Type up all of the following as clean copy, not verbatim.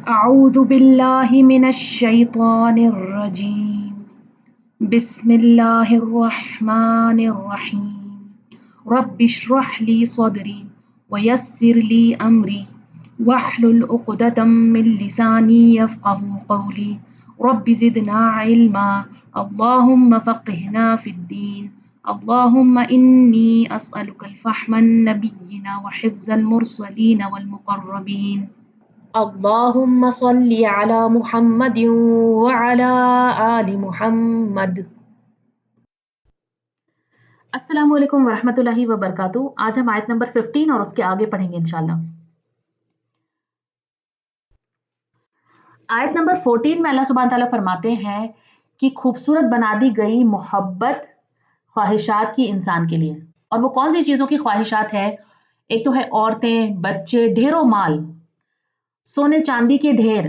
أعوذ بالله من الشيطان الرجيم بسم الله الرحمن الرحيم رب اشرح لي صدري ويسر لي أمري واحلل عقدة من لساني يفقه قولي رب زدنا علما اللهم فقهنا في الدين اللهم إني أسألك الفهم النبيين وحفظ المرسلين والمقربين اللهم صل على محمد وعلى آل محمد۔ السلام علیکم ورحمۃ اللہ وبرکاتہ۔ آج ہم آیت نمبر 15 اور اس کے آگے پڑھیں گے انشاءاللہ۔ آیت نمبر 14 میں اللہ سبحانہ تعالیٰ فرماتے ہیں کہ خوبصورت بنا دی گئی محبت خواہشات کی انسان کے لیے۔ اور وہ کون سی چیزوں کی خواہشات ہے؟ ایک تو ہے عورتیں، بچے، ڈھیروں مال، سونے چاندی کے ڈھیر،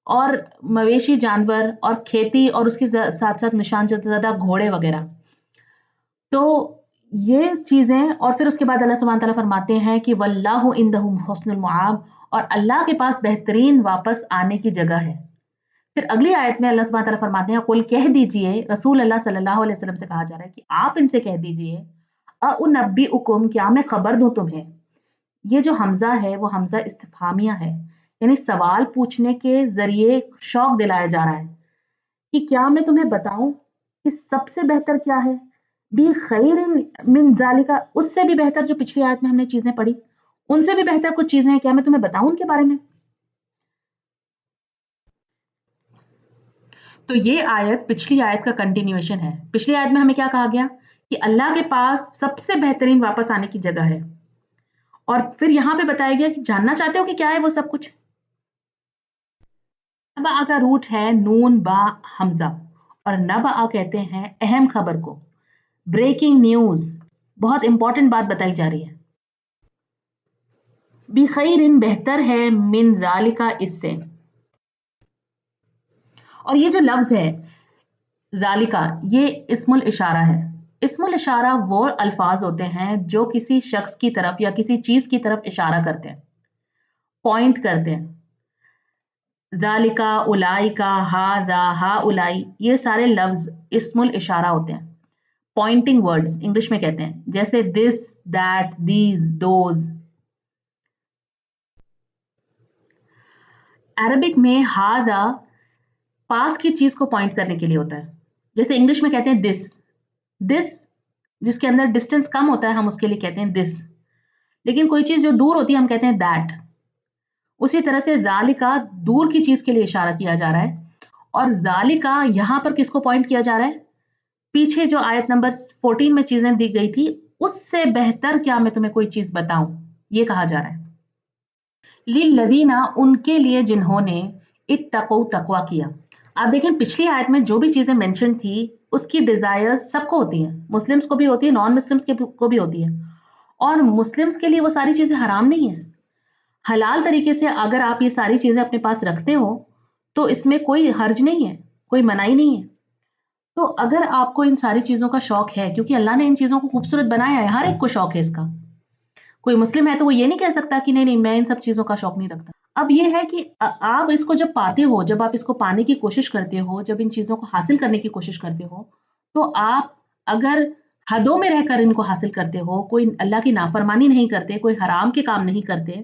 اور مویشی جانور اور کھیتی، اور اس کے ساتھ ساتھ نشان زدہ گھوڑے وغیرہ۔ تو یہ چیزیں، اور پھر اس کے بعد اللہ سبحانہ تعالیٰ فرماتے ہیں کہ واللہ عندہ حسن المعاب، اور اللہ کے پاس بہترین واپس آنے کی جگہ ہے۔ پھر اگلی آیت میں اللہ سبحانہ تعالیٰ فرماتے ہیں قل کہہ دیجئے، رسول اللہ صلی اللہ علیہ وسلم سے کہا جا رہا ہے کہ آپ ان سے کہہ دیجئے اُنَبِّئُکُم، کیا میں خبر دوں تمہیں۔ یہ جو حمزہ ہے وہ حمزہ استفہامیہ ہے، یعنی سوال پوچھنے کے ذریعے شوق دلایا جا رہا ہے کہ کیا میں تمہیں بتاؤں کہ سب سے بہتر کیا ہے؟ بِخَيْرٍ مِّن ذَلِكَ، اس سے بھی بہتر جو پچھلی آیت میں ہم نے چیزیں پڑھی، ان سے بھی بہتر کچھ چیزیں ہیں، کیا میں تمہیں بتاؤں ان کے بارے میں؟ تو یہ آیت پچھلی آیت کا کنٹینیویشن ہے۔ پچھلی آیت میں ہمیں کیا کہا گیا کہ اللہ کے پاس سب سے بہترین واپس آنے کی جگہ ہے، اور پھر یہاں پہ بتایا گیا کہ جاننا چاہتے ہو کہ کیا ہے وہ سب کچھ؟ نبأ کا روٹ ہے نون با حمزہ، اور نبأ کہتے ہیں اہم خبر کو، بریکنگ نیوز، بہت امپورٹنٹ بات بتائی جا رہی ہے۔ بخیرن، بہتر ہے، من ذالک، اس سے۔ اور یہ جو لفظ ہے ذالک، یہ اسم الاشارہ ہے۔ اسم الاشارہ وہ الفاظ ہوتے ہیں جو کسی شخص کی طرف یا کسی چیز کی طرف اشارہ کرتے ہیں، پوائنٹ کرتے ہیں۔ ذالکا، اولائکا، ہاذا، ہاؤلائی، یہ سارے لفظ اسم الاشارہ ہوتے ہیں، پوائنٹنگ ورڈز انگلش میں کہتے ہیں، جیسے دس، دیٹ، دیز، دوز۔ عربک میں ہاذا پاس کی چیز کو پوائنٹ کرنے کے لیے ہوتا ہے، جیسے انگلش میں کہتے ہیں دس، دس جس کے اندر ڈسٹینس کم ہوتا ہے ہم اس کے لیے کہتے ہیں دس، لیکن کوئی چیز جو دور ہوتی ہے ہم کہتے ہیں دیٹ۔ اسی طرح سے ذالکا دور کی چیز کے لیے اشارہ کیا جا رہا ہے، اور ذالکا یہاں پر کس کو پوائنٹ کیا جا رہا ہے؟ پیچھے جو آیت نمبر 14 میں چیزیں دی گئی تھی اس سے بہتر کیا میں تمہیں کوئی چیز بتاؤں، یہ کہا جا رہا ہے۔ للذین، ان کے لیے جنہوں نے اتقوا، تقوی کیا۔ آپ دیکھیں پچھلی آیت میں جو بھی چیزیں مینشن تھی اس کی ڈیزائر سب کو ہوتی ہیں، مسلمز کو بھی ہوتی ہے، نان مسلمز کو بھی ہوتی ہے، اور مسلمز کے لیے وہ ساری چیزیں حرام نہیں ہیں۔ حلال طریقے سے اگر آپ یہ ساری چیزیں اپنے پاس رکھتے ہو تو اس میں کوئی حرج نہیں ہے، کوئی منائی نہیں ہے۔ تو اگر آپ کو ان ساری چیزوں کا شوق ہے، کیونکہ اللہ نے ان چیزوں کو خوبصورت بنایا ہے، ہر ایک کو شوق ہے اس کا، کوئی مسلم ہے تو وہ یہ نہیں کہہ سکتا کہ نہیں میں ان سب چیزوں کا شوق نہیں رکھتا۔ اب یہ ہے کہ آپ اس کو جب پاتے ہو، جب آپ اس کو پانے کی کوشش کرتے ہو، جب ان چیزوں کو حاصل کرنے کی کوشش کرتے ہو، تو آپ اگر حدوں میں رہ کر ان کو حاصل کرتے ہو، کوئی اللہ کی نافرمانی نہیں کرتے، کوئی حرام کے کام نہیں کرتے،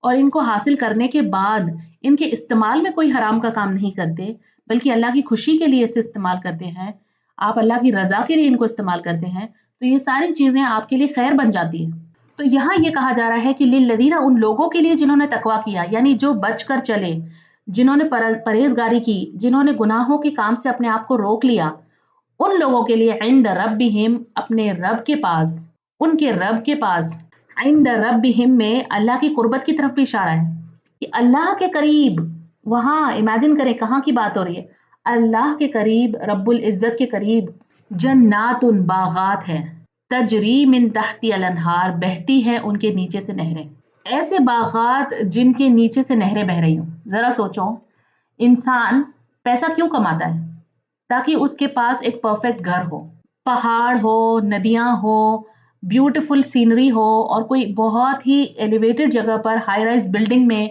اور ان کو حاصل کرنے کے بعد ان کے استعمال میں کوئی حرام کا کام نہیں کرتے، بلکہ اللہ کی خوشی کے لیے اسے استعمال کرتے ہیں، آپ اللہ کی رضا کے لیے ان کو استعمال کرتے ہیں، تو یہ ساری چیزیں آپ کے لیے خیر بن جاتی ہیں۔ تو یہاں یہ کہا جا رہا ہے کہ للذین، ان لوگوں کے لیے جنہوں نے تقویٰ کیا، یعنی جو بچ کر چلے، جنہوں نے پرہیزگاری کی، جنہوں نے گناہوں کے کام سے اپنے آپ کو روک لیا، ان لوگوں کے لیے عند ربہم، اپنے رب کے پاس، ان کے رب کے پاس۔ عند ربہم میں اللہ کی قربت کی طرف بھی اشارہ ہے کہ اللہ کے قریب، وہاں امیجن کریں کہاں کی بات ہو رہی ہے، اللہ کے قریب، رب العزت کے قریب، جنات، باغات ہیں، تجری من تحتی الانہار، بہتی ہے ان کے نیچے سے نہریں۔ ایسے باغات جن کے نیچے سے نہریں بہ رہی ہوں۔ ذرا سوچو، انسان پیسہ کیوں کماتا ہے؟ تاکہ اس کے پاس ایک پرفیکٹ گھر ہو، پہاڑ ہو، ندیاں ہو، بیوٹیفل سینری ہو، اور کوئی بہت ہی ایلیویٹڈ جگہ پر ہائی رائز بلڈنگ میں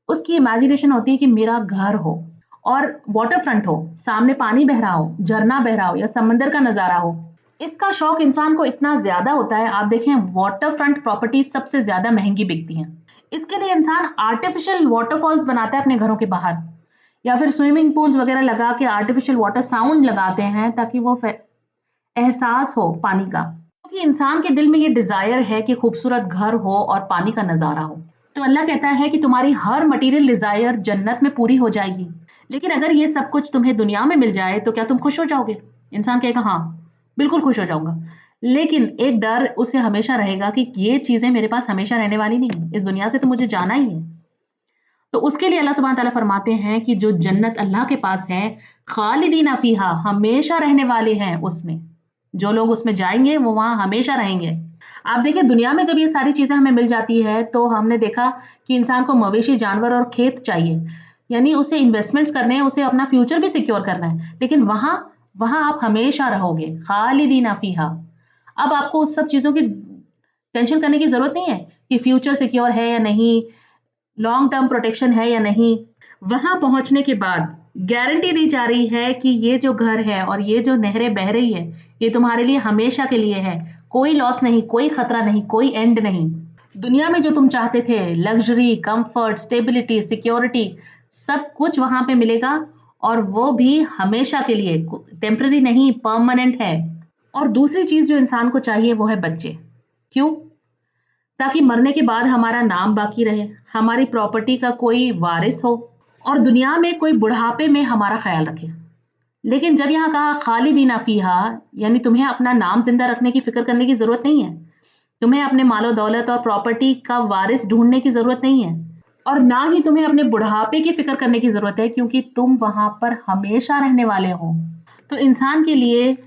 उसकी इमेजिनेशन होती है कि मेरा घर हो और वाटर फ्रंट हो, सामने पानी बह रहा हो, झरना बह रहा हो या समंदर का नजारा हो। इसका शौक इंसान को इतना ज्यादा होता है, आप देखें वाटर फ्रंट प्रॉपर्टीज सबसे ज्यादा महंगी बिकती हैं। इसके लिए इंसान आर्टिफिशियल वाटरफॉल्स बनाता है अपने घरों के बाहर, या फिर स्विमिंग पूल्स वगैरह लगा के आर्टिफिशियल वाटर साउंड लगाते हैं ताकि वो एहसास हो पानी का, क्योंकि इंसान के दिल में ये डिजायर है कि खूबसूरत घर हो और पानी का नजारा हो। तो अल्लाह कहता है कि तुम्हारी हर मटेरियल डिजायर जन्नत में पूरी हो जाएगी, लेकिन अगर ये सब कुछ तुम्हें दुनिया में मिल जाए तो क्या तुम खुश हो जाओगे? इंसान कहेगा हाँ, बिल्कुल खुश हो जाऊंगा। लेकिन एक डर उसे हमेशा रहेगा कि ये चीजें मेरे पास हमेशा रहने वाली नहीं है, इस दुनिया से तो मुझे जाना ही है। तो उसके लिए अल्लाह सुब्हान तआला फरमाते हैं कि जो जन्नत अल्लाह के पास है, खालिदीना फीहा, हमेशा रहने वाले हैं उसमें। जो लोग उसमें जाएंगे वो वहां हमेशा रहेंगे। आप देखिए दुनिया में जब ये सारी चीजें हमें मिल जाती है तो हमने देखा कि इंसान को मवेशी जानवर और खेत चाहिए, यानी उसे इन्वेस्टमेंट्स करने हैं, उसे अपना फ्यूचर भी सिक्योर करना है, लेकिन वहां वहां आप हमेशा रहोगे, खालिदीना फीहा। अब आपको उस सब चीजों की टेंशन करने की जरूरत नहीं है कि फ्यूचर सिक्योर है या नहीं, लॉन्ग टर्म प्रोटेक्शन है या नहीं। वहां पहुंचने के बाद गारंटी दी जा रही है कि ये जो घर है और ये जो नहरें बह रही है, ये तुम्हारे लिए हमेशा के लिए है। कोई लॉस नहीं, कोई खतरा नहीं, कोई एंड नहीं। दुनिया में जो तुम चाहते थे, लग्जरी, कंफर्ट, स्टेबिलिटी, सिक्योरिटी, सब कुछ वहां पे मिलेगा, और वो भी हमेशा के लिए, टेम्पररी नहीं, परमानेंट है। और दूसरी चीज जो इंसान को चाहिए वो है बच्चे। क्यों? ताकि मरने के बाद हमारा नाम बाकी रहे, हमारी प्रॉपर्टी का कोई वारिस हो, और दुनिया में कोई बुढ़ापे में हमारा ख्याल रखे। लेकिन जब यहाँ कहा खालिदीना फीहा, यानी तुम्हें अपना नाम जिंदा रखने की फिक्र करने की जरूरत नहीं है, तुम्हें अपने मालो दौलत और प्रॉपर्टी का वारिस ढूंढने की जरूरत नहीं है, और ना ही तुम्हें अपने बुढ़ापे की फिक्र करने की जरूरत है, क्योंकि तुम वहां पर हमेशा रहने वाले हो। तो इंसान के लिए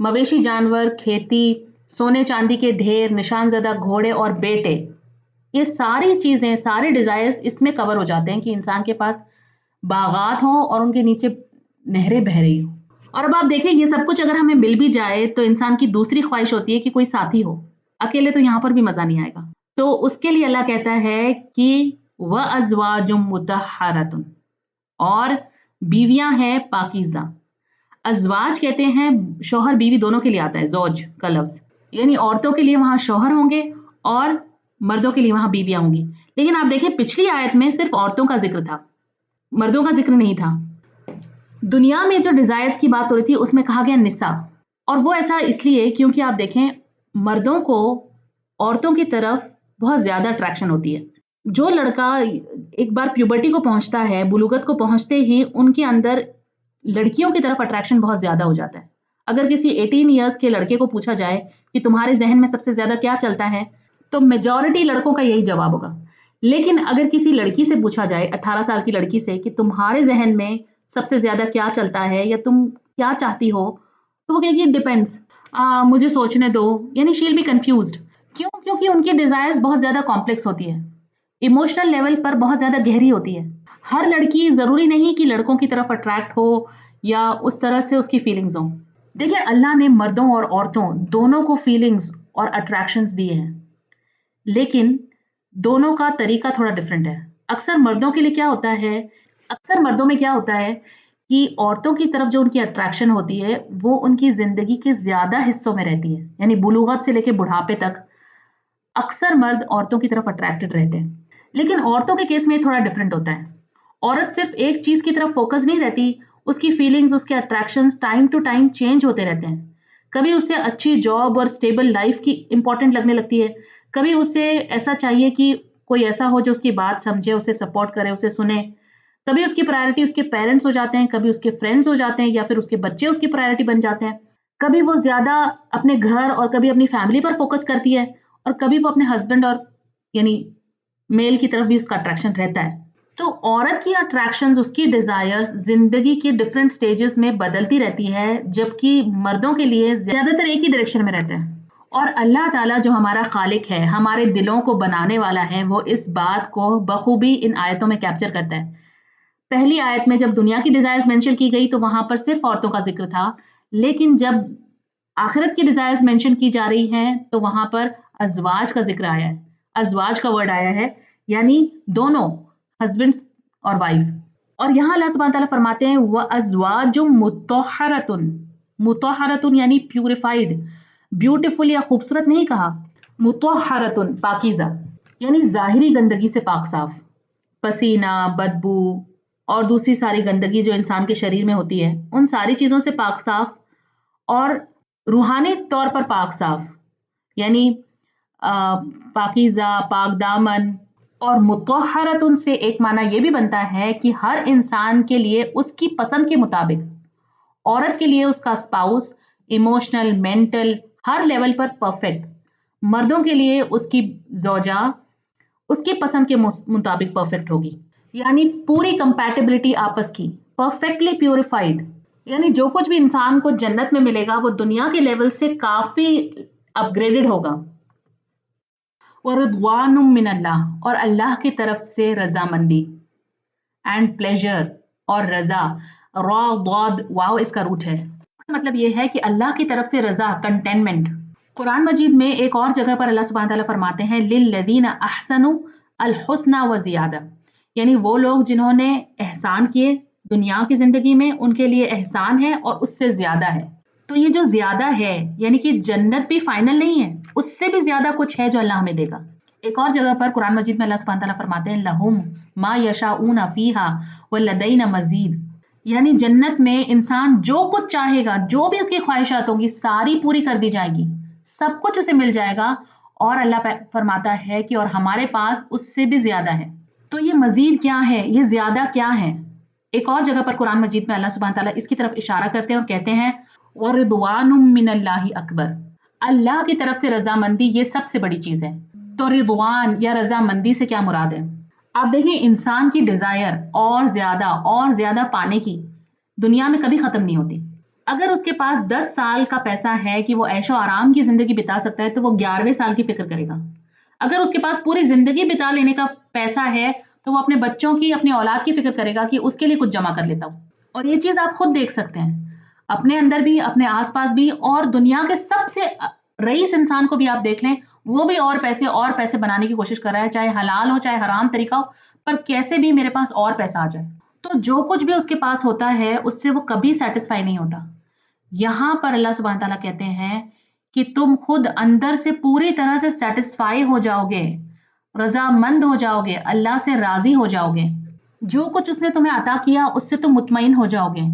मवेशी जानवर, खेती, सोने चांदी के ढेर, निशानजदा घोड़े और बेटे, ये सारी चीजें, सारे डिजायर्स इसमें कवर हो जाते हैं कि इंसान के पास बागात हो और उनके नीचे नहरें बह रही हो। और अब आप देखिए ये सब कुछ अगर हमें मिल भी जाए तो इंसान की दूसरी ख्वाहिश होती है कि कोई साथी हो, अकेले तो यहाँ पर भी मजा नहीं आएगा। तो उसके लिए अल्लाह कहता है कि व अज़वाजुम मुतहहरतुन, और बीवियां हैं पाकीज़ा। अज़वाज कहते हैं शौहर बीवी दोनों के लिए आता है, ज़ौज का लफ्ज, यानी औरतों के लिए वहां शौहर होंगे और मर्दों के लिए वहां बीवियां होंगी। लेकिन आप देखिए पिछली आयत में सिर्फ औरतों का जिक्र था, मर्दों का जिक्र नहीं था। दुनिया में जो डिजायर्स की बात हो रही थी उसमें कहा गया निसा, और वो ऐसा इसलिए क्योंकि आप देखें मर्दों को औरतों की तरफ बहुत ज्यादा अट्रैक्शन होती है। जो लड़का एक बार प्यूबर्टी को पहुंचता है, बुलूगत को पहुंचते ही उनके अंदर लड़कियों की तरफ अट्रैक्शन बहुत ज्यादा हो जाता है। अगर किसी 18 इयर्स के लड़के को पूछा जाए कि तुम्हारे जहन में सबसे ज्यादा क्या चलता है, तो मेजॉरिटी लड़कों का यही जवाब होगा। लेकिन अगर किसी लड़की से पूछा जाए, 18 साल की लड़की से, कि तुम्हारे जहन में सबसे ज्यादा क्या चलता है या तुम क्या चाहती हो, तो वो कहेगी डिपेंड्स, मुझे सोचने दो, यानी शी विल बी कंफ्यूज्ड। क्यों? क्योंकि उनकी डिजायर्स बहुत ज्यादा कॉम्प्लेक्स होती है, इमोशनल लेवल पर बहुत ज्यादा गहरी होती है। हर लड़की जरूरी नहीं कि लड़कों की तरफ अट्रैक्ट हो या उस तरह से उसकी फीलिंग्स हो। देखिए अल्लाह ने मर्दों और औरतों दोनों को फीलिंग्स और अट्रैक्शंस दिए हैं, लेकिन दोनों का तरीका थोड़ा डिफरेंट है। अक्सर मर्दों के लिए क्या होता है, अक्सर मर्दों में क्या होता है कि औरतों की तरफ जो उनकी अट्रैक्शन होती है वो उनकी जिंदगी के ज्यादा हिस्सों में रहती है, यानी बुलूगत से लेकर बुढ़ापे तक अक्सर मर्द औरतों की तरफ अट्रैक्टेड रहते हैं। लेकिन औरतों के केस में थोड़ा डिफरेंट होता है। औरत सिर्फ एक चीज की तरफ फोकस नहीं रहती, उसकी फीलिंग्स, उसके attractions time to time change होते रहते हैं। कभी उसे अच्छी जॉब और स्टेबल लाइफ की इंपॉर्टेंट लगने लगती है, कभी उसे ऐसा चाहिए कि कोई ऐसा हो जो उसकी बात समझे, उसे सपोर्ट करे, उसे सुने। कभी उसकी प्रायोरिटी उसके पेरेंट्स हो जाते हैं, कभी उसके फ्रेंड्स हो जाते हैं, या फिर उसके बच्चे उसकी प्रायोरिटी बन जाते हैं। कभी वो ज्यादा अपने घर और कभी अपनी फैमिली पर फोकस करती है, और कभी वो अपने हस्बैंड और यानी मेल की तरफ भी उसका अट्रैक्शन रहता है। तो औरत की अट्रैक्शंस, उसकी डिजायर्स जिंदगी के डिफरेंट स्टेजेस में बदलती रहती है, जबकि मर्दों के लिए ज्यादातर एक ही डायरेक्शन में रहते हैं। और अल्लाह ताला जो हमारा खालिक है, हमारे दिलों को बनाने वाला है, वो इस बात को बखूबी इन आयतों में कैप्चर करता है। पहली आयत में जब दुनिया की डिजायर्स मेंशन की गई तो वहां पर सिर्फ औरतों का जिक्र था, लेकिन जब आखिरत की डिजायर्स मेंशन की जा रही हैं तो वहां पर अजवाज का जिक्र आया है, अजवाज का वर्ड आया है, यानी दोनों, हस्बैंड्स और वाइफ। और यहाँ अल्लाह सुब्हानहू तआला फरमाते हैं व अज़वाजुम मुतहहरतुन, मुतहहरतुन यानी प्यूरिफाइड, ब्यूटीफुल या खूबसूरत नहीं कहा, मुतहहरतुन पाकीज़ा, यानी ज़ाहिरी गंदगी से पाक साफ, पसीना, बदबू और दूसरी सारी गंदगी जो इंसान के शरीर में होती है, उन सारी चीज़ों से पाक साफ, और रूहानी तौर पर पाक साफ, यानी पाकीज़ा, पाक दामन। और मुतहहरतुन से एक माना ये भी बनता है कि हर इंसान के लिए उसकी पसंद के मुताबिक, औरत के लिए उसका स्पाउस इमोशनल, मेंटल हर लेवल पर परफेक्ट, मर्दों के लिए उसकी ज़ौजा उसकी पसंद के मुताबिक परफेक्ट होगी, यानी पूरी कंपैटिबिलिटी आपस की, परफेक्टली प्यूरिफाइड। यानी जो कुछ भी इंसान को जन्नत में मिलेगा वो दुनिया के लेवल से काफी अपग्रेडेड होगा। वरिदवानुम मिनल्लाह, और अल्लाह की तरफ से रजामंदी एंड प्लेजर, और रजा रा दाद वाव इसका रूट है, मतलब ये है कि अल्लाह की तरफ से रजा, कंटेनमेंट। कुरान मजीद में एक और जगह पर अल्लाह सुब्हानहू तआला फरमाते हैं लिल्लज़ीना अहसनु अल हुस्ना व ज़ियादा, यानी वो लोग जिन्होंने एहसान किए दुनिया की जिंदगी में, उनके लिए एहसान है और उससे ज्यादा है। तो ये जो ज्यादा है यानी कि जन्नत भी फाइनल नहीं है, उससे भी ज्यादा कुछ है जो अल्लाह हमें देगा। एक और जगह पर कुरान मजीद में अल्लाह सुब्हानहू तआला फरमाते हैं लहुम मा यशाऊना फीहा व लदैना मजीद, यानी जन्नत में इंसान जो कुछ चाहेगा, जो भी उसकी ख्वाहिशात होंगी सारी पूरी कर दी जाएगी, सब कुछ उसे मिल जाएगा। और अल्लाह फरमाता है कि और हमारे पास उससे भी ज्यादा है। तो ये मजीद क्या है, ये ज्यादा क्या है? एक और जगह पर कुरान मजीद में अल्लाह सुब्हानहू तआला इसकी तरफ इशारा करते हैं और कहते हैं वरिदवानुम मिनल्लाहि अकबर, अल्लाह की तरफ से रजामंदी ये सबसे बड़ी चीज है। तो रिदवान या रजामंदी से क्या मुराद है? आप देखिए इंसान की डिजायर और ज्यादा पाने की दुनिया में कभी खत्म नहीं होती। अगर उसके पास 10 साल का पैसा है कि वो ऐशो आराम की जिंदगी बिता सकता है, तो वो 11वें साल की फिक्र करेगा। अगर उसके पास पूरी जिंदगी बिता लेने का पैसा है, तो वो अपने बच्चों की, अपनी औलाद की फिक्र करेगा कि उसके लिए कुछ जमा कर लेता हूँ। और ये चीज आप खुद देख सकते हैं, अपने अंदर भी, अपने आसपास भी, और दुनिया के सबसे रईस इंसान को भी आप देख लें, वो भी और पैसे बनाने की कोशिश कर रहा है, चाहे हलाल हो चाहे हराम तरीका हो, पर कैसे भी मेरे पास और पैसा आ जाए। तो जो कुछ भी उसके पास होता है उससे वो कभी सेटिस्फाई नहीं होता। यहाँ पर अल्लाह सुब्हानहू तआला कहते हैं कि तुम खुद अंदर से पूरी तरह से सेटिस्फाई हो जाओगे, रजामंद हो जाओगे, अल्लाह से राजी हो जाओगे, जो कुछ उसने तुम्हें अता किया उससे तुम मुतमईन हो जाओगे।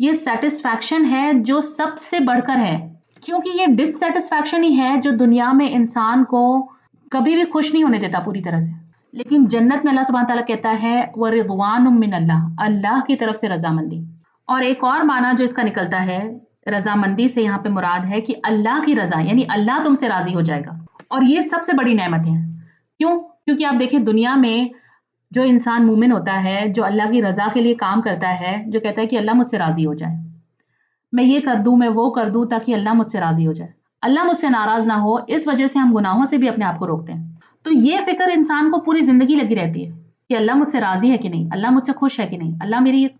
ये सेटिस्फैक्शन है जो सबसे बढ़कर है, क्योंकि ये डिससेटिस्फैक्शन ही है जो दुनिया में इंसान को कभी भी खुश नहीं होने देता पूरी तरह से। लेकिन जन्नत में अल्लाह सुब्हानहू तआला कहता है व रिदवानुम मिनल्लाह, अल्लाह की तरफ से रजामंदी। और एक और माना जो इसका निकलता है रजामंदी से, यहाँ पे मुराद है कि अल्लाह की रजा, यानी अल्लाह तुमसे राजी हो जाएगा। और ये सबसे बड़ी नेमत है। क्यों? क्योंकि आप देखिए दुनिया में जो इंसान मोमिन होता है, जो अल्लाह की रजा के लिए काम करता है, जो कहता है कि अल्लाह मुझसे राजी हो जाए, मैं ये कर दूं, मैं वो कर दूं ताकि अल्लाह मुझसे राजी हो जाए, अल्लाह मुझसे नाराज ना हो, इस वजह से हम गुनाहों से भी अपने आप को रोकते हैं। तो ये फिक्र इंसान को पूरी जिंदगी लगी रहती है कि अल्लाह मुझसे राजी है कि नहीं, अल्लाह मुझसे खुश है कि नहीं, अल्लाह मेरी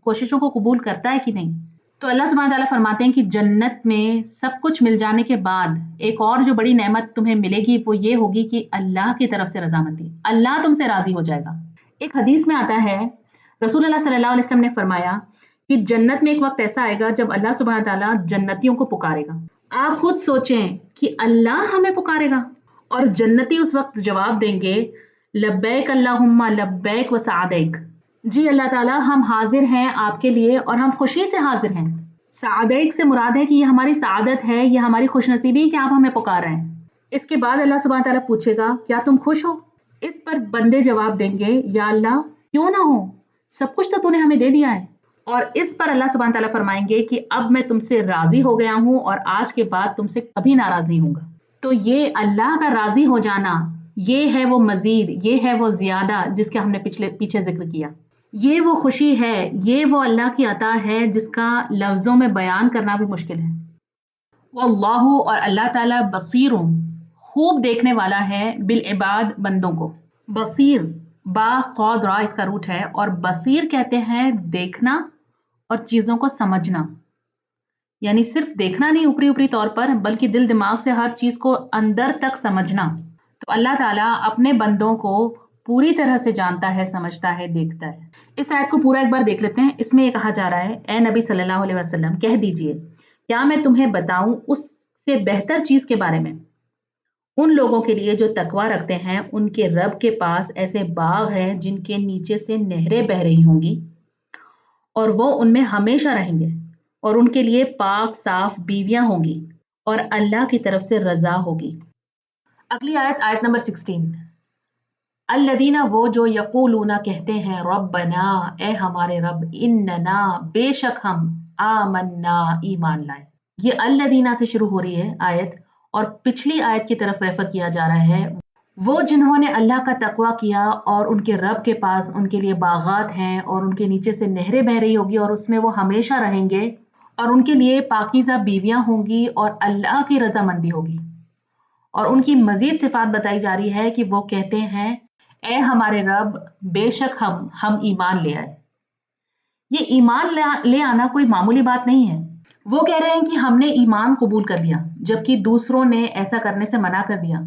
कोशिशों को कबूल करता है कि नहीं। तो अल्लाह सुब्हानहू तआला फरमाते हैं कि जन्नत में सब कुछ मिल जाने के बाद एक और जो बड़ी नेमत तुम्हें मिलेगी वो ये होगी कि अल्लाह की तरफ से रजामंदी, अल्लाह तुमसे राजी हो जाएगा। एक हदीस में आता है रसूलुल्लाह सल्लल्लाहु अलैहि वसल्लम ने फरमाया कि जन्नत में एक वक्त ऐसा आएगा जब अल्लाह सुब्हानहू तआला जन्नतियों को पुकारेगा। आप खुद सोचें कि अल्लाह हमें पुकारेगा और जन्नती उस वक्त जवाब देंगे लब्बैक अल्लाहुम्मा लब्बैक व सअदैक, जी अल्लाह ताला हम हाजिर हैं आपके लिए और हम खुशी से हाजिर हैं। सअदैक से मुराद है कि ये हमारी सआदत है, ये हमारी खुशनसीबी कि आप हमें पुकार रहे हैं। इसके बाद अल्लाह सुब्हानहू तआला पूछेगा क्या तुम खुश हो? इस पर बंदे जवाब देंगे या अल्लाह क्यों ना हो, सब कुछ तो तूने हमें दे दिया है। और इस पर अल्लाह सुब्हानहू तआला फरमाएंगे कि अब मैं तुमसे राजी हो गया हूँ और आज के बाद तुमसे कभी नाराज नहीं होऊंगा। तो ये अल्लाह का राजी हो जाना, ये है वो मजीद, ये है वो ज्यादा जिसका हमने पीछे जिक्र किया। ये वो खुशी है, ये वो अल्लाह की अता है जिसका लफ्जों में बयान करना भी मुश्किल है। वल्लाहु, और अल्लाह ताला बसीरुन, खूब देखने वाला है, बिल इबाद, बंदों को। बसीर बा क़ाद रा इसका रूट है, और बसीर कहते हैं देखना और चीजों को समझना, यानी सिर्फ देखना नहीं ऊपरी ऊपरी तौर पर, बल्कि दिल दिमाग से हर चीज को अंदर तक समझना। तो अल्लाह ताला अपने बंदों को पूरी तरह से जानता है, समझता है, देखता है। इस आयत को पूरा एक बार देख लेते हैं। इसमें ये कहा जा रहा है, ए नबी सल्लल्लाहु अलैहि वसल्लम कह दीजिए, क्या मैं तुम्हें बताऊं उससे बेहतर चीज के बारे में? उन लोगों के लिए जो तकवा रखते हैं, उनके रब के पास ऐसे बाग हैं जिनके नीचे से नहरें बह रही होंगी और वो उनमें हमेशा रहेंगे, और उनके लिए पाक साफ बीवियां होंगी और अल्लाह की तरफ से रजा होगी। अगली आयत, आयत नंबर 16। अल्लदीना, वो जो यकूलूना कहते हैं, रब्बना, ए हमारे रब, इन्नना, बेशक हम, आमन्ना, ईमान लाए। ये अल्लदीना से शुरू हो रही है आयत और पिछली आयत की तरफ रेफर किया जा रहा है। वो जिन्होंने अल्लाह का तकवा किया और उनके रब के पास उनके लिए बागात हैं और उनके नीचे से नहरें बह रही होगी और उसमें वो हमेशा रहेंगे और उनके लिए पाकीज़ा बीवियां होंगी और अल्लाह की रजामंदी होगी। और उनकी मजीद सिफात बताई जा रही है कि वो कहते हैं, ए हमारे रब, बेशक हम ईमान ले आए। ये ईमान ले आना कोई मामूली बात नहीं है। वो कह रहे हैं कि हमने ईमान कबूल कर लिया, जबकि दूसरों ने ऐसा करने से मना कर दिया।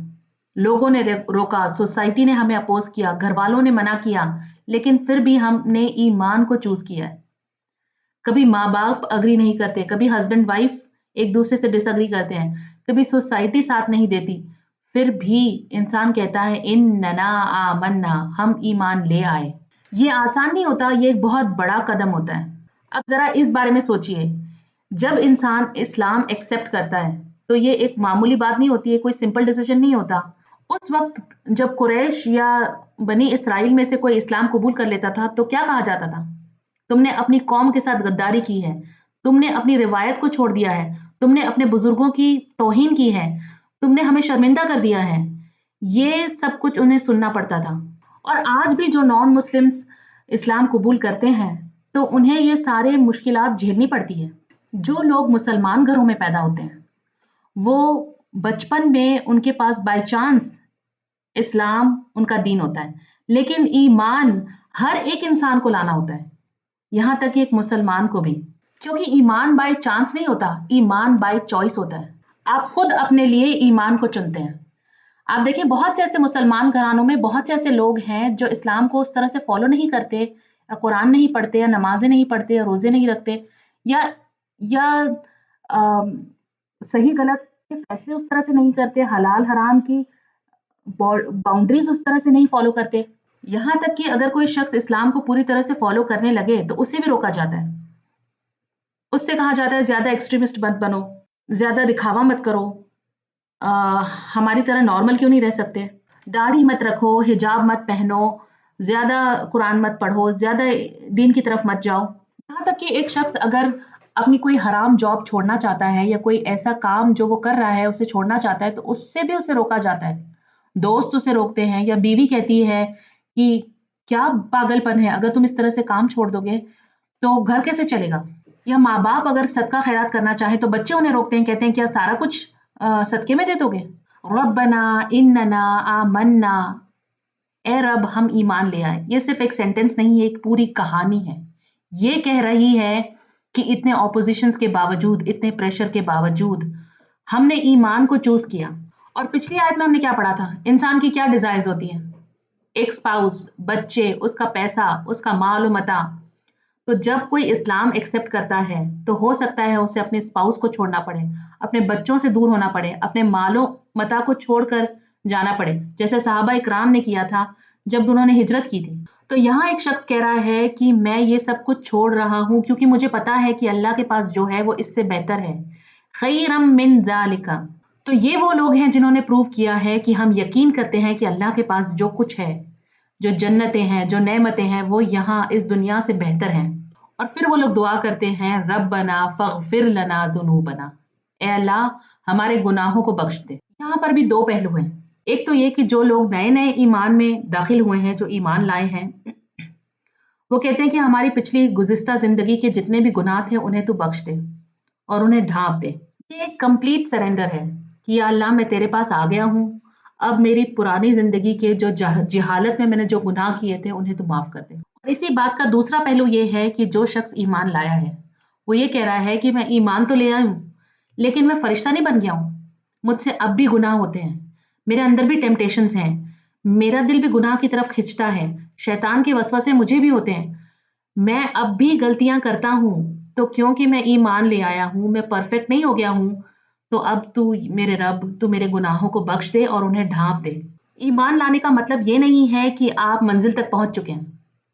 लोगों ने रोका, सोसाइटी ने हमें अपोज किया, घर वालों ने मना किया, लेकिन फिर भी हमने ईमान को चूज किया है। कभी माँ बाप अग्री नहीं करते, कभी हस्बैंड वाइफ एक दूसरे से डिसअग्री करते हैं, कभी सोसाइटी साथ नहीं देती, फिर भी इंसान कहता है, इन्नना आमन्ना, हम ईमान ले आए। ये आसान नहीं होता, ये एक बहुत बड़ा कदम होता है। अब जरा इस बारे में सोचिए, जब इंसान इस्लाम एक्सेप्ट करता है तो ये एक मामूली बात नहीं होती है, कोई सिंपल डिसीजन नहीं होता। उस वक्त जब कुरैश या बनी इसराइल में से कोई इस्लाम कबूल कर लेता था तो क्या कहा जाता था? तुमने अपनी कौम के साथ गद्दारी की है, तुमने अपनी रिवायत को छोड़ दिया है, तुमने अपने बुजुर्गों की तौहीन की है, तुमने हमें शर्मिंदा कर दिया है। ये सब कुछ उन्हें सुनना पड़ता था। और आज भी जो नॉन मुस्लिम्स इस्लाम कबूल करते हैं तो उन्हें ये सारे मुश्किलात झेलनी पड़ती है। जो लोग मुसलमान घरों में पैदा होते हैं, वो बचपन में उनके पास बाय चांस इस्लाम उनका दीन होता है, लेकिन ईमान हर एक इंसान को लाना होता है, यहाँ तक कि एक मुसलमान को भी। क्योंकि ईमान बाय चांस नहीं होता, ईमान बाय चॉइस होता है। आप खुद अपने लिए ईमान को चुनते हैं। आप देखिए, बहुत से ऐसे मुसलमान घरानों में बहुत से ऐसे लोग हैं जो इस्लाम को उस तरह से फॉलो नहीं करते, या कुरान नहीं पढ़ते, या नमाजें नहीं पढ़ते, या रोजे नहीं रखते, या सही गलत के फैसले उस तरह से नहीं करते, हलाल हराम की बाउंड्रीज उस तरह से नहीं फॉलो करते। यहाँ तक कि अगर कोई शख्स इस्लाम को पूरी तरह से फॉलो करने लगे तो उसे भी रोका जाता है। उससे कहा जाता है, ज्यादा एक्सट्रीमिस्ट मत बनो, ज्यादा दिखावा मत करो, हमारी तरह नॉर्मल क्यों नहीं रह सकते, दाढ़ी मत रखो, हिजाब मत पहनो, ज्यादा कुरान मत पढ़ो, ज्यादा दीन की तरफ मत जाओ। यहाँ तक कि एक शख्स अगर अपनी कोई हराम जॉब छोड़ना चाहता है या कोई ऐसा काम जो वो कर रहा है उसे छोड़ना चाहता है तो उससे भी उसे रोका जाता है। दोस्त उसे रोकते हैं, या बीवी कहती है कि क्या पागलपन है, अगर तुम इस तरह से काम छोड़ दोगे तो घर कैसे चलेगा। या माँ बाप अगर सदका खैरात करना चाहे तो बच्चे उन्हें रोकते हैं, कहते हैं क्या सारा कुछ सदके में दे दोगे। रब्बना इन्नना आमन्ना, ए रब हम ईमान ले आए, ये सिर्फ एक सेंटेंस नहीं है, एक पूरी कहानी है। ये कह रही है कि इतने ऑपोजिशंस के बावजूद, इतने प्रेशर के बावजूद हमने ईमान को चूज किया। और पिछली आयत में हमने क्या पढ़ा था, इंसान की क्या डिजायर्स होती हैं, एक स्पाउस, बच्चे, उसका पैसा, उसका माल मता। तो जब कोई इस्लाम एक्सेप्ट करता है तो हो सकता है उसे अपने स्पाउस को छोड़ना पड़े, अपने बच्चों से दूर होना पड़े, अपने मालो मता को छोड़कर जाना पड़े, जैसे सहाबा इकराम ने किया था जब उन्होंने हिजरत की थी। तो यहाँ एक शख्स कह रहा है कि मैं ये सब कुछ छोड़ रहा हूँ क्योंकि मुझे पता है कि अल्लाह के पास जो है वो इससे बेहतर है, खैरम मिन ज़ालिका। तो ये वो लोग हैं जिन्होंने प्रूव किया है कि हम यकीन करते हैं कि अल्लाह के पास जो कुछ है, जो जन्नतें हैं, जो नेमतें हैं, वो यहाँ इस दुनिया से बेहतर हैं। और फिर वो लोग दुआ करते हैं, रब्बना फग़फिर लना दुनूबना, ए अल्लाह हमारे गुनाहों को बख्श दे। यहाँ पर भी दो पहलू हैं। एक तो ये कि जो लोग नए नए ईमान में दाखिल हुए हैं, जो ईमान लाए हैं, वो कहते हैं कि हमारी पिछली गुज़िस्ता जिंदगी के जितने भी गुनाह थे उन्हें तू बख्श दे और उन्हें ढांप दे। ये एक कंप्लीट सरेंडर है कि या अल्लाह मैं तेरे पास आ गया हूँ, अब मेरी पुरानी जिंदगी के जो जहालत में मैंने जो गुनाह किए थे उन्हें तू माफ कर दे। और इसी बात का दूसरा पहलू ये है कि जो शख्स ईमान लाया है वो ये कह रहा है कि मैं ईमान तो ले आया हूँ लेकिन मैं फरिश्ता नहीं बन गया हूँ, मुझसे अब भी गुनाह होते हैं, मेरे अंदर भी टेम्पटेशंस हैं, میرا دل بھی گناہ کی طرف کھنچتا ہے، شیطان کے وسوسے مجھے بھی ہوتے ہیں، میں اب بھی غلطیاں کرتا ہوں، تو کیونکہ میں ایمان لے آیا ہوں، میں پرفیکٹ نہیں ہو گیا ہوں، تو اب تو میرے رب تو میرے گناہوں کو بخش دے اور انہیں ڈھانپ دے۔ ایمان لانے کا مطلب یہ نہیں ہے کہ آپ منزل تک پہنچ چکے ہیں،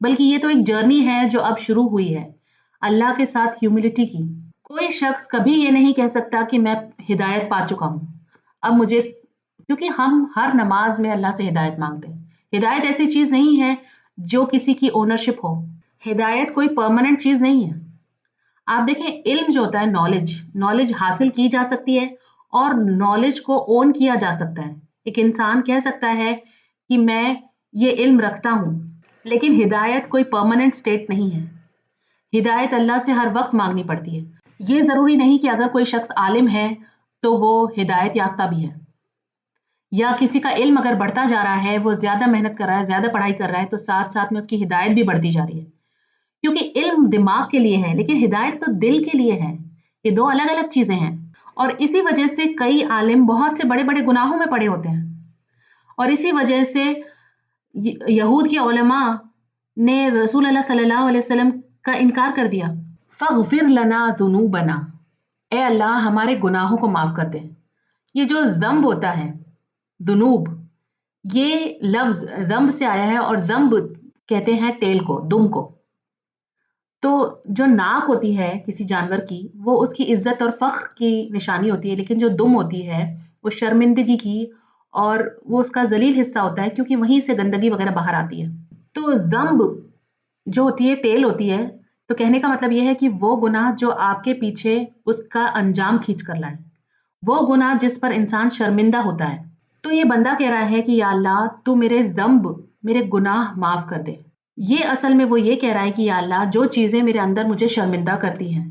بلکہ یہ تو ایک جرنی ہے جو اب شروع ہوئی ہے، اللہ کے ساتھ ہیوملٹی کی۔ کوئی شخص کبھی یہ نہیں کہہ سکتا کہ میں ہدایت پا چکا ہوں، اب مجھے، کیونکہ ہم ہر نماز میں اللہ سے ہدایت مانگتے ہیں۔ ہدایت ایسی چیز نہیں ہے جو کسی کی اونرشپ ہو، ہدایت کوئی پرماننٹ چیز نہیں ہے۔ آپ دیکھیں علم جو ہوتا ہے، نالج حاصل کی جا سکتی ہے اور نالج کو اون کیا جا سکتا ہے۔ ایک انسان کہہ سکتا ہے کہ میں یہ علم رکھتا ہوں، لیکن ہدایت کوئی پرماننٹ اسٹیٹ نہیں ہے۔ ہدایت اللہ سے ہر وقت مانگنی پڑتی ہے۔ یہ ضروری نہیں کہ اگر کوئی شخص عالم ہے تو وہ ہدایت یافتہ بھی ہے، یا کسی کا علم اگر بڑھتا جا رہا ہے، وہ زیادہ محنت کر رہا ہے، زیادہ پڑھائی کر رہا ہے، تو ساتھ ساتھ میں اس کی ہدایت بھی بڑھتی جا رہی ہے، کیونکہ علم دماغ کے لیے ہے لیکن ہدایت تو دل کے لیے ہے۔ یہ دو الگ الگ چیزیں ہیں، اور اسی وجہ سے کئی عالم بہت سے بڑے بڑے گناہوں میں پڑے ہوتے ہیں، اور اسی وجہ سے یہود کے علماء نے رسول اللہ صلی اللہ علیہ وسلم کا انکار کر دیا۔ فاغفر لنا ذنوبنا، اے اللہ ہمارے گناہوں کو معاف کر دے۔ یہ جو ذنب ہوتا ہے، ذنوب، یہ لفظ ذنب سے آیا ہے، اور ذنب کہتے ہیں ٹیل کو، دم کو۔ تو جو ناک ہوتی ہے کسی جانور کی، وہ اس کی عزت اور فخر کی نشانی ہوتی ہے، لیکن جو دم ہوتی ہے وہ شرمندگی کی، اور وہ اس کا ذلیل حصہ ہوتا ہے، کیونکہ وہیں سے گندگی وغیرہ باہر آتی ہے۔ تو ذنب جو ہوتی ہے، ٹیل ہوتی ہے، تو کہنے کا مطلب یہ ہے کہ وہ گناہ جو آپ کے پیچھے اس کا انجام کھینچ کر لائے، وہ گناہ جس پر انسان شرمندہ ہوتا ہے۔ تو یہ بندہ کہہ رہا ہے کہ یا اللہ تو میرے ذنب، میرے گناہ معاف کر دے۔ یہ اصل میں وہ یہ کہہ رہا ہے کہ یا اللہ جو چیزیں میرے اندر مجھے شرمندہ کرتی ہیں،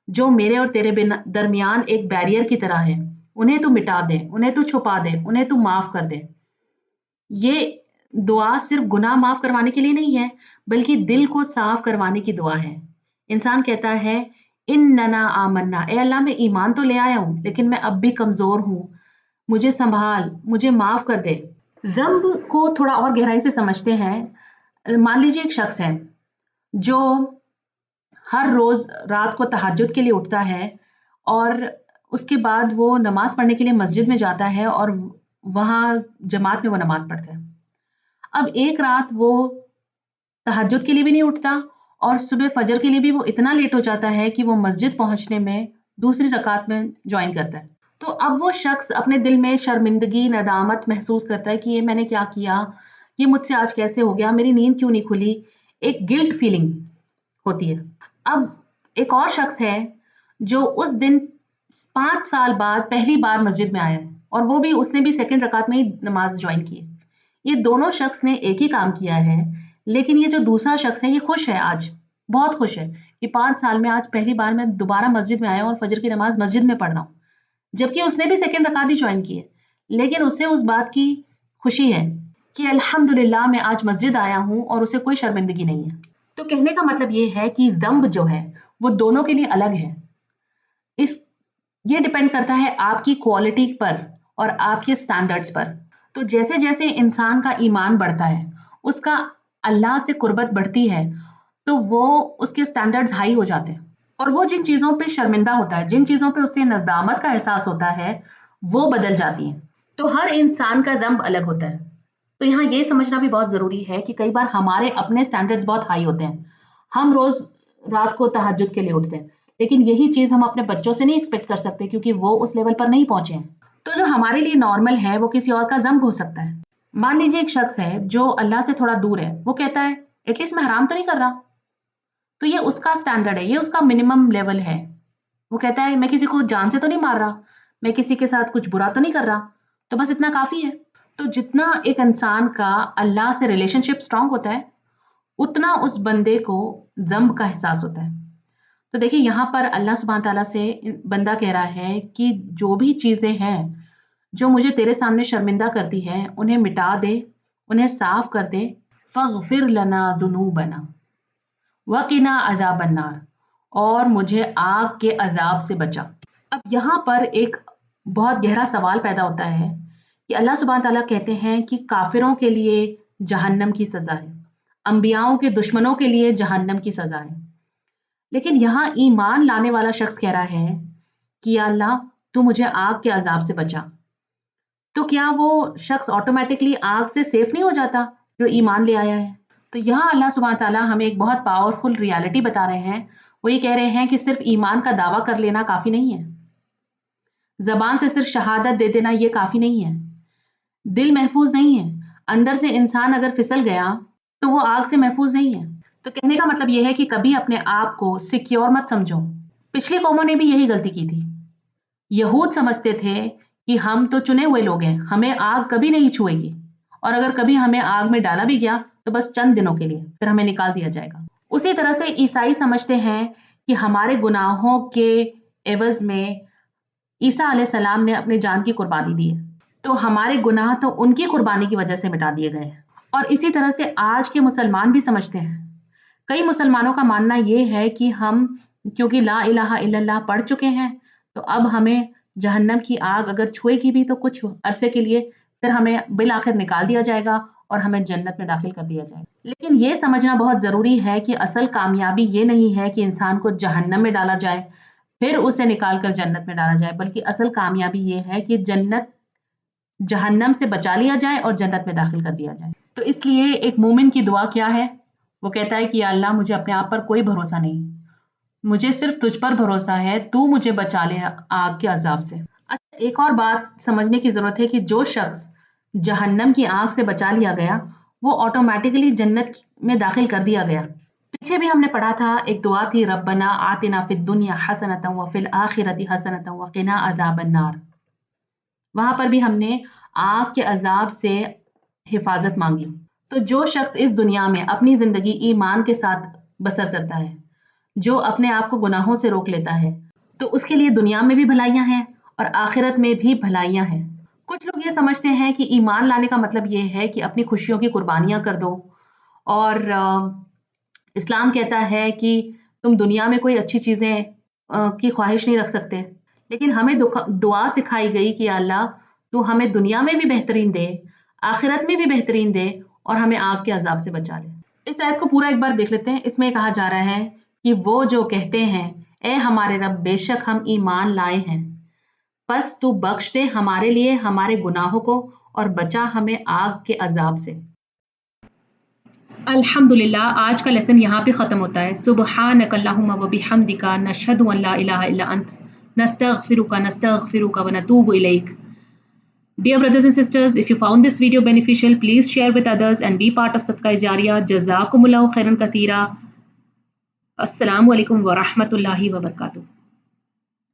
جو میرے اور تیرے درمیان ایک بیریئر کی طرح ہے، انہیں تو مٹا دے، انہیں تو چھپا دے، انہیں تو معاف کر دے۔ یہ دعا صرف گناہ معاف کروانے کے لیے نہیں ہے، بلکہ دل کو صاف کروانے کی دعا ہے۔ انسان کہتا ہے اننا آمنا، اے اللہ میں ایمان تو لے آیا ہوں لیکن میں اب بھی کمزور ہوں، مجھے سنبھال، مجھے معاف کر دے۔ ذنب کو تھوڑا اور گہرائی سے سمجھتے ہیں۔ مان لیجیے ایک شخص ہے جو ہر روز رات کو تہجد کے لیے اٹھتا ہے، اور اس کے بعد وہ نماز پڑھنے کے لیے مسجد میں جاتا ہے، اور وہاں جماعت میں وہ نماز پڑھتا ہے۔ اب ایک رات وہ تہجد کے لیے بھی نہیں اٹھتا، اور صبح فجر کے لیے بھی وہ اتنا لیٹ ہو جاتا ہے کہ وہ مسجد پہنچنے میں دوسری رکعت میں جوائن کرتا ہے۔ تو اب وہ شخص اپنے دل میں شرمندگی، ندامت محسوس کرتا ہے کہ یہ میں نے کیا کیا، یہ مجھ سے آج کیسے ہو گیا، میری نیند کیوں نہیں کھلی، ایک گلٹ فیلنگ ہوتی ہے۔ اب ایک اور شخص ہے جو اس دن 5 سال بعد پہلی بار مسجد میں آیا ہے، اور وہ بھی اس نے بھی سیکنڈ رکعت میں ہی نماز جوائن کی ہے۔ یہ دونوں شخص نے ایک ہی کام کیا ہے، لیکن یہ جو دوسرا شخص ہے یہ خوش ہے، آج بہت خوش ہے کہ 5 سال میں آج پہلی بار میں دوبارہ مسجد میں آیا ہوں اور فجر کی نماز مسجد میں پڑھ رہا ہوں، جبکہ اس نے بھی سیکنڈ رکعت ہی جوائن کی ہے، لیکن اسے اس بات کی خوشی ہے کہ الحمدللہ میں آج مسجد آیا ہوں اور اسے کوئی شرمندگی نہیں ہے۔ تو کہنے کا مطلب یہ ہے کہ ذنب جو ہے وہ دونوں کے لیے الگ ہے۔ یہ ڈیپینڈ کرتا ہے آپ کی کوالٹی پر اور آپ کے سٹینڈرڈز پر۔ تو جیسے جیسے انسان کا ایمان بڑھتا ہے، اس کا اللہ سے قربت بڑھتی ہے، تو وہ اس کے سٹینڈرڈز ہائی ہو جاتے ہیں، اور وہ جن چیزوں پہ شرمندہ ہوتا ہے، جن چیزوں پہ اسے ندامت کا احساس ہوتا ہے، وہ بدل جاتی ہیں۔ تو ہر انسان کا ذنب الگ ہوتا ہے۔ تو یہاں یہ سمجھنا بھی بہت ضروری ہے کہ کئی بار ہمارے اپنے سٹینڈرڈز بہت ہائی ہوتے ہیں، ہم روز رات کو تہجد کے لیے اٹھتے ہیں، لیکن یہی چیز ہم اپنے بچوں سے نہیں ایکسپیکٹ کر سکتے، کیونکہ وہ اس لیول پر نہیں پہنچے ہیں۔ تو جو ہمارے لیے نارمل ہے وہ کسی اور کا ذنب ہو سکتا ہے۔ مان لیجیے ایک شخص ہے جو اللہ سے تھوڑا دور ہے، وہ کہتا ہے ایٹ لیسٹ میں حرام تو نہیں کر رہا، تو یہ اس کا سٹینڈرڈ ہے، یہ اس کا منیمم لیول ہے۔ وہ کہتا ہے میں کسی کو جان سے تو نہیں مار رہا، میں کسی کے ساتھ کچھ برا تو نہیں کر رہا، تو بس اتنا کافی ہے۔ تو جتنا ایک انسان کا اللہ سے ریلیشن شپ اسٹرانگ ہوتا ہے، اتنا اس بندے کو ذنب کا احساس ہوتا ہے۔ تو دیکھیں یہاں پر اللہ سبحانہ تعالیٰ سے بندہ کہہ رہا ہے کہ جو بھی چیزیں ہیں جو مجھے تیرے سامنے شرمندہ کرتی ہے، انہیں مٹا دے، انہیں صاف کر دے۔ فاغفر لنا ذنوبنا وقنا عذاب النار، اور مجھے آگ کے عذاب سے بچا۔ اب یہاں پر ایک بہت گہرا سوال پیدا ہوتا ہے کہ اللہ سبحانہ تعالیٰ کہتے ہیں کہ کافروں کے لیے جہنم کی سزا ہے، انبیاؤں کے دشمنوں کے لیے جہنم کی سزا ہے، لیکن یہاں ایمان لانے والا شخص کہہ رہا ہے کہ یا اللہ تو مجھے آگ کے عذاب سے بچا، تو کیا وہ شخص آٹومیٹکلی آگ سے سیف نہیں ہو جاتا جو ایمان لے آیا ہے؟ تو یہاں اللہ سبحانہ تعالیٰ ہمیں ایک بہت پاورفل ریالٹی بتا رہے ہیں. وہ یہ کہہ رہے ہیں کہ صرف ایمان کا دعویٰ کر لینا کافی نہیں ہے، زبان سے صرف شہادت دے دینا یہ کافی نہیں ہے، دل محفوظ نہیں ہے. اندر سے انسان اگر پھسل گیا تو وہ آگ سے محفوظ نہیں ہے. تو کہنے کا مطلب یہ ہے کہ کبھی اپنے آپ کو سیکیور مت سمجھو. پچھلی قوموں نے بھی یہی غلطی کی تھی. یہود سمجھتے تھے کہ ہم تو چنے ہوئے لوگ ہیں، ہمیں آگ کبھی نہیں چھوئے گی، اور اگر کبھی ہمیں آگ میں ڈالا بھی گیا تو بس چند دنوں کے لیے، پھر ہمیں نکال دیا جائے گا. اسی طرح سے عیسائی سمجھتے ہیں کہ ہمارے گناہوں کے عوض میں عیسیٰ علیہ السلام نے اپنی جان کی قربانی دی ہے، تو ہمارے گناہ تو ان کی قربانی کی وجہ سے مٹا دیے گئے ہیں. اور اسی طرح سے آج کے مسلمان بھی سمجھتے ہیں. کئی مسلمانوں کا ماننا یہ ہے کہ ہم کیونکہ لا الہ الا اللہ پڑھ چکے ہیں تو اب ہمیں جہنم کی آگ اگر چھوئے گی بھی تو کچھ عرصے کے لیے، پھر ہمیں بالآخر نکال دیا جائے گا اور ہمیں جنت میں داخل کر دیا جائے گا. لیکن یہ سمجھنا بہت ضروری ہے کہ اصل کامیابی یہ نہیں ہے کہ انسان کو جہنم میں ڈالا جائے پھر اسے نکال کر جنت میں ڈالا جائے، بلکہ اصل کامیابی یہ ہے کہ جہنم سے بچا لیا جائے اور جنت میں داخل کر دیا جائے. تو اس لیے ایک مومن کی دعا کیا ہے؟ وہ کہتا ہے کہ یا اللہ مجھے اپنے آپ پر کوئی بھروسہ نہیں، مجھے صرف تجھ پر بھروسہ ہے، تو مجھے بچا لے آگ کے عذاب سے. اچھا، ایک اور بات سمجھنے کی ضرورت ہے کہ جو شخص جہنم کی آگ سے بچا لیا گیا وہ آٹومیٹکلی جنت میں داخل کر دیا گیا. پیچھے بھی ہم نے پڑھا تھا ایک دعا تھی، ربنا آتنا فی الدنیا حسنۃ وفی الآخرۃ حسنۃ وقنا عذاب النار. وہاں پر بھی ہم نے آگ کے عذاب سے حفاظت مانگی. تو جو شخص اس دنیا میں اپنی زندگی ایمان کے ساتھ بسر کرتا ہے، جو اپنے آپ کو گناہوں سے روک لیتا ہے، تو اس کے لیے دنیا میں بھی بھلائیاں ہیں اور آخرت میں بھی بھلائیاں ہیں. کچھ لوگ یہ سمجھتے ہیں کہ ایمان لانے کا مطلب یہ ہے کہ اپنی خوشیوں کی قربانیاں کر دو، اور اسلام کہتا ہے کہ تم دنیا میں کوئی اچھی چیزیں کی خواہش نہیں رکھ سکتے، لیکن ہمیں دعا سکھائی گئی کہ اللہ تو ہمیں دنیا میں بھی بہترین دے، آخرت میں بھی بہترین دے، اور ہمیں آگ کے عذاب سے بچا لے. اس آیت کو پورا ایک بار دیکھ لیتے ہیں. اس میں کہا جا رہا ہے کہ وہ جو کہتے ہیں اے ہمارے رب بے شک ہم ایمان لائے ہیں، پس تو بخش دے ہمارے لیے ہمارے گناہوں کو اور بچا ہمیں آگ کے عذاب سے. الحمدللہ آج کا لیسن یہاں پہ ختم ہوتا ہے. سبحانک اللہم و بحمدک نشہد ان لا الہ الا انت نستغفرک ونتوب الیک. Dear brothers and sisters, if you found this video beneficial, please share with others and be part of Sadaqah Jariyah. Jazakumullahu khairan katheera. Assalamu alaikum wa rahmatullahi wa barakatuh.